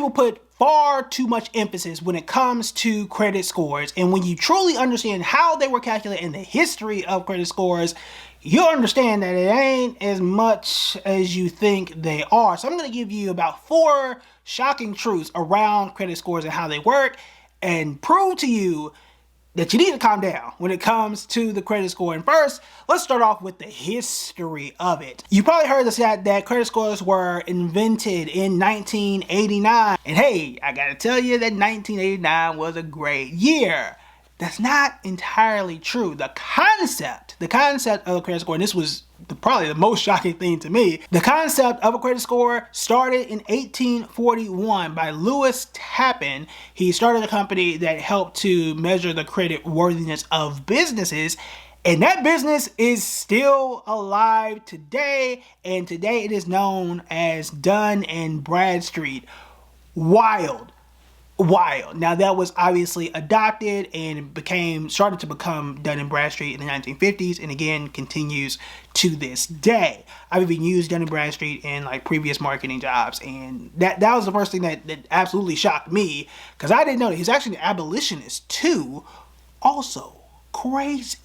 people put far too much emphasis when it comes to credit scores, and when you truly understand how they were calculated and the history of credit scores, you'll understand that it ain't as much as you think they are. So I'm going to give you about 4 shocking truths around credit scores and how they work, and prove to you that you need to calm down when it comes to the credit score. And first, let's start off with the history of it. You probably heard the stat that credit scores were invented in 1989. And hey, I gotta tell you that 1989 was a great year. That's not entirely true. The concept of a credit score, and this was probably the most shocking thing to me, the concept of a credit score started in 1841 by Lewis Tappan. He started a company that helped to measure the credit worthiness of businesses, and that business is still alive today, and today it is known as Dun & Bradstreet. Wild. Now that was obviously adopted and started to become Dun & Bradstreet in the 1950s, and again continues to this day. I've even used Dun & Bradstreet in like previous marketing jobs, and that was the first thing that absolutely shocked me, because I didn't know that he's actually an abolitionist too. Also crazy.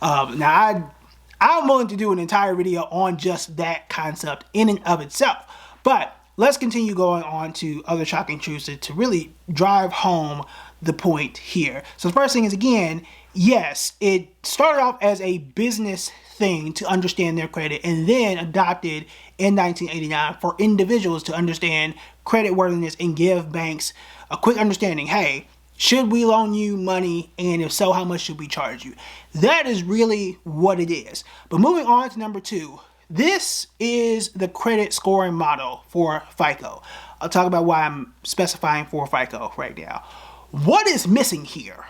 Now I'm willing to do an entire video on just that concept in and of itself, but let's continue going on to other shocking truths to really drive home the point here. So the first thing is, again, yes, it started off as a business thing to understand their credit, and then adopted in 1989 for individuals to understand credit worthiness and give banks a quick understanding. Hey, should we loan you money? And if so, how much should we charge you? That is really what it is. But moving on to number 2. This is the credit scoring model for FICO. I'll talk about why I'm specifying for FICO right now. What is missing here?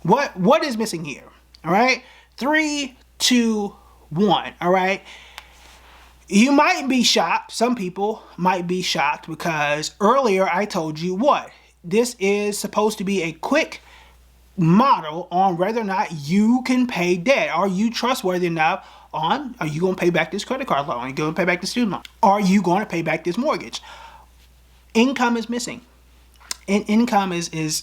What is missing here? All right, 3, 2, 1. All right. You might be shocked. Some people might be shocked because earlier I told you what? This is supposed to be a quick model on whether or not you can pay debt. Are you trustworthy enough on, are you going to pay back this credit card loan? Are you going to pay back the student loan? Are you going to pay back this mortgage? Income is missing. And income is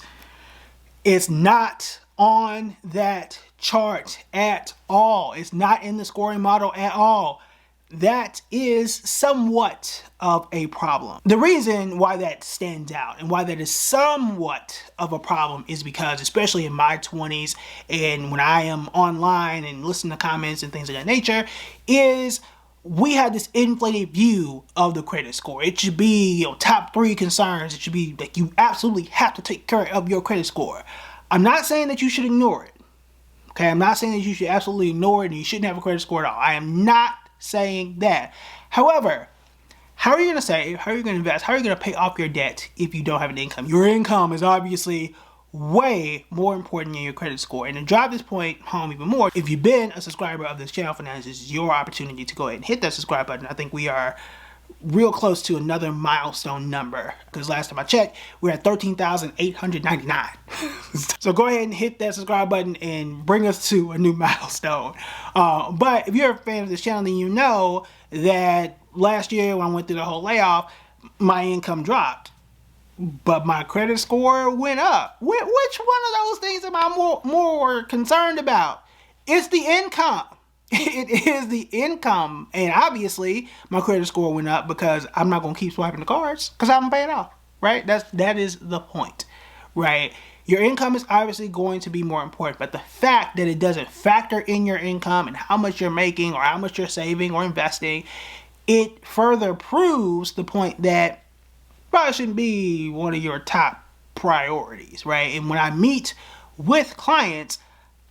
not on that chart at all. It's not in the scoring model at all. That is somewhat of a problem. The reason why that stands out and why that is somewhat of a problem is because, especially in my 20s and when I am online and listen to comments and things of that nature, is we have this inflated view of the credit score. It should be, top 3 concerns. It should be like you absolutely have to take care of your credit score. I'm not saying that you should ignore it. Okay, I'm not saying that you should absolutely ignore it and you shouldn't have a credit score at all. I am not saying that. However, how are you going to save? How are you going to invest? How are you going to pay off your debt if you don't have an income? Your income is obviously way more important than your credit score. And to drive this point home even more, if you've been a subscriber of this channel for now, this is your opportunity to go ahead and hit that subscribe button. I think we are real close to another milestone number, because last time I checked, we're at 13,899. So go ahead and hit that subscribe button and bring us to a new milestone. But if you're a fan of this channel, then you know that last year when I went through the whole layoff, my income dropped, but my credit score went up. Which one of those things am I more concerned about? It's the income. It is the income. And obviously my credit score went up because I'm not going to keep swiping the cards because I haven't paid off, right? That is the point, right? Your income is obviously going to be more important, but the fact that it doesn't factor in your income and how much you're making or how much you're saving or investing, it further proves the point that probably shouldn't be one of your top priorities, right? And when I meet with clients,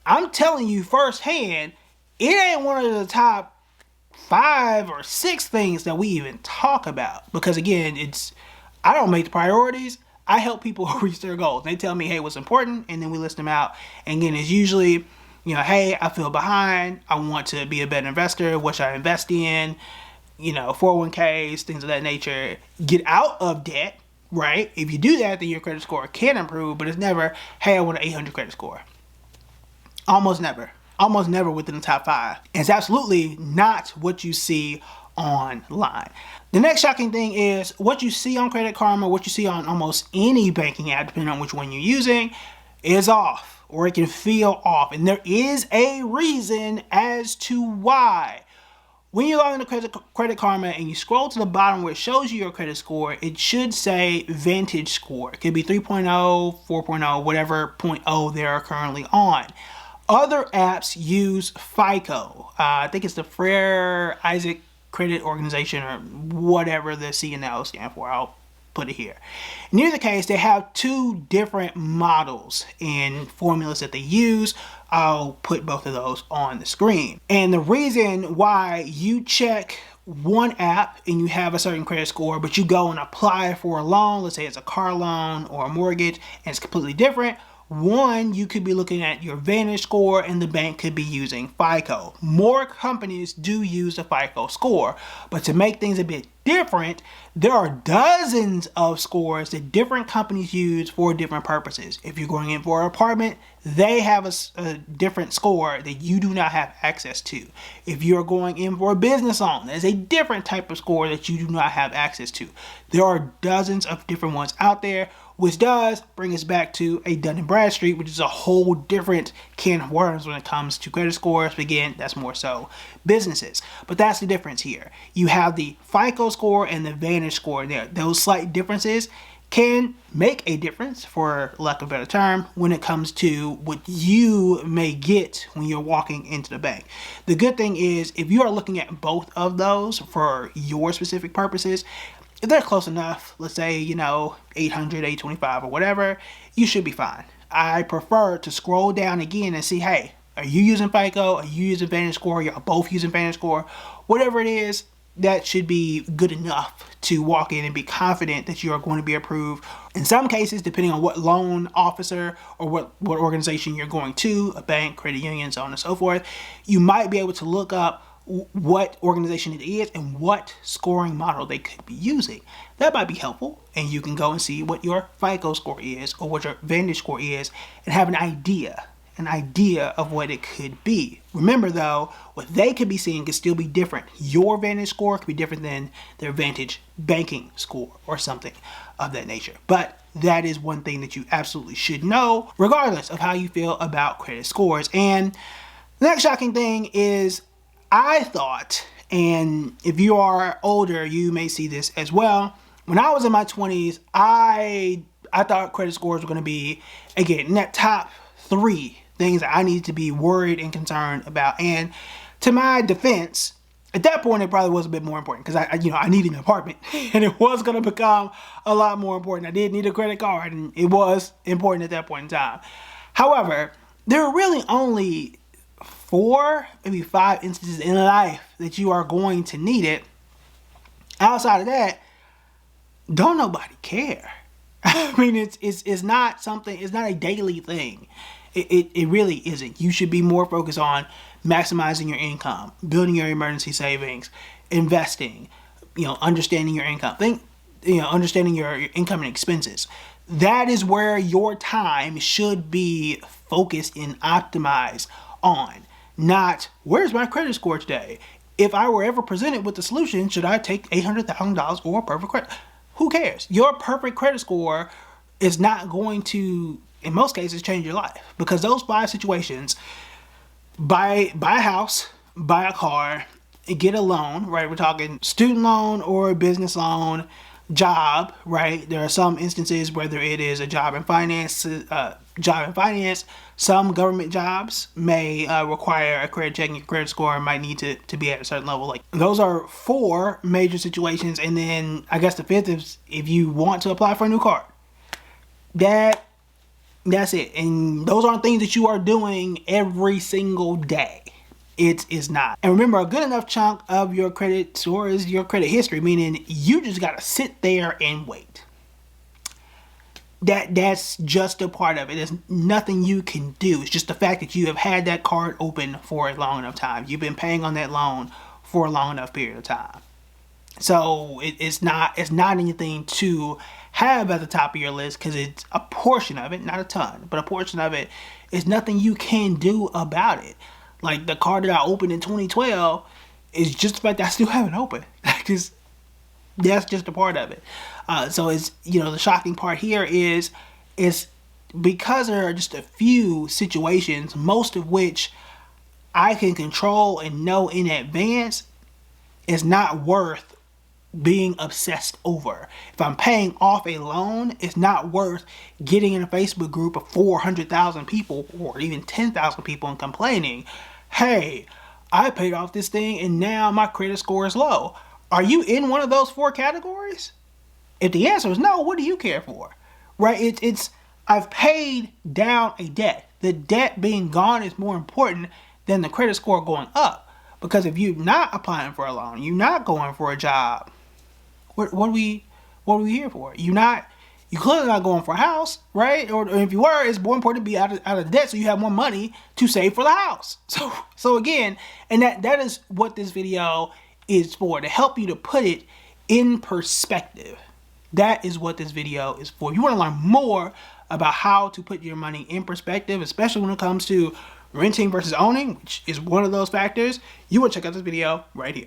I'm telling you firsthand, it ain't one of the top 5 or 6 things that we even talk about. Because again, I don't make the priorities. I help people reach their goals. They tell me, hey, what's important? And then we list them out. And again, it's usually, hey, I feel behind. I want to be a better investor. What should I invest in? 401ks, things of that nature. Get out of debt, right? If you do that, then your credit score can improve. But it's never, hey, I want an 800 credit score. Almost never. Almost never within the top 5. And it's absolutely not what you see online. The next shocking thing is what you see on Credit Karma, what you see on almost any banking app, depending on which one you're using, is off, or it can feel off. And there is a reason as to why. When you log into Credit Karma and you scroll to the bottom where it shows you your credit score, it should say Vantage Score. It could be 3.0, 4.0, whatever 0.0 they are currently on. Other apps use FICO. I think it's the Fair Isaac Credit Organization, or whatever the CNL stand for. I'll put it here. In either case, they have two different models and formulas that they use. I'll put both of those on the screen. And the reason why you check one app and you have a certain credit score, but you go and apply for a loan, let's say it's a car loan or a mortgage, and it's completely different. One, you could be looking at your Vantage score and the bank could be using FICO. More companies do use the FICO score, but to make things a bit different, there are dozens of scores that different companies use for different purposes. If you're going in for an apartment, they have a different score that you do not have access to. If you're going in for a business loan, there's a different type of score that you do not have access to. There are dozens of different ones out there, which does bring us back to a Dun & Bradstreet, which is a whole different can of worms when it comes to credit scores. But again, that's more so businesses. But that's the difference here. You have the FICO score and the Vantage score there. Those slight differences can make a difference, for lack of a better term, when it comes to what you may get when you're walking into the bank. The good thing is, if you are looking at both of those for your specific purposes, if they're close enough, let's say, 800, 825 or whatever, you should be fine. I prefer to scroll down again and see, hey, are you using FICO? Are you using Vantage Score? You're both using Vantage Score. Whatever it is, that should be good enough to walk in and be confident that you are going to be approved. In some cases, depending on what loan officer or what organization you're going to, a bank, credit union, so on and so forth, you might be able to look up what organization it is and what scoring model they could be using. That might be helpful, and you can go and see what your FICO score is or what your Vantage score is and have an idea of what it could be. Remember though, what they could be seeing could still be different. Your Vantage score could be different than their Vantage banking score or something of that nature. But that is one thing that you absolutely should know, regardless of how you feel about credit scores. And the next shocking thing is, I thought, and if you are older, you may see this as well. When I was in my 20s, I thought credit scores were going to be, again, in that top 3 things that I needed to be worried and concerned about. And to my defense, at that point, it probably was a bit more important because I needed an apartment and it was going to become a lot more important. I did need a credit card and it was important at that point in time. However, there are really only 4, maybe 5 instances in life that you are going to need it. Outside of that, don't nobody care. I mean, it's not something, it's not a daily thing. It really isn't. You should be more focused on maximizing your income, building your emergency savings, investing, understanding your income. Understanding your income and expenses. That is where your time should be focused and optimized on. Not, where's my credit score today? If I were ever presented with the solution, should I take $800,000 or perfect credit? Who cares? Your perfect credit score is not going to, in most cases, change your life. Because those 5 situations, buy a house, buy a car, get a loan, right? We're talking student loan or business loan, job, right? There are some instances whether it is a job in finance. Some government jobs may require a credit check, and your credit score might need to be at a certain level. Like, those are 4 major situations. And then I guess the 5th is if you want to apply for a new card. That's it. And those aren't things that you are doing every single day. It is not. And remember, a good enough chunk of your credit score is your credit history, meaning you just gotta sit there and wait. That's just a part of it. There's nothing you can do. It's just the fact that you have had that card open for a long enough time. You've been paying on that loan for a long enough period of time. So it's not anything to have at the top of your list, because it's a portion of it, not a ton, but a portion of it is nothing you can do about it. Like the card that I opened in 2012, It's just the fact that I still haven't opened. Because that's just a part of it. So it's, the shocking part here is because there are just a few situations, most of which I can control and know in advance, it's not worth being obsessed over. If I'm paying off a loan, it's not worth getting in a Facebook group of 400,000 people or even 10,000 people and complaining, hey, I paid off this thing and now my credit score is low. Are you in one of those 4 categories? If the answer is no, what do you care for? Right? It's I've paid down a debt. The debt being gone is more important than the credit score going up. Because if you're not applying for a loan, you're not going for a job, what are we here for? You clearly not going for a house, right? Or if you were, it's more important to be out of debt so you have more money to save for the house. So again, and that is what this video is for, to help you to put it in perspective. That is what this video is for. If you want to learn more about how to put your money in perspective, especially when it comes to renting versus owning, which is one of those factors, you want to check out this video right here.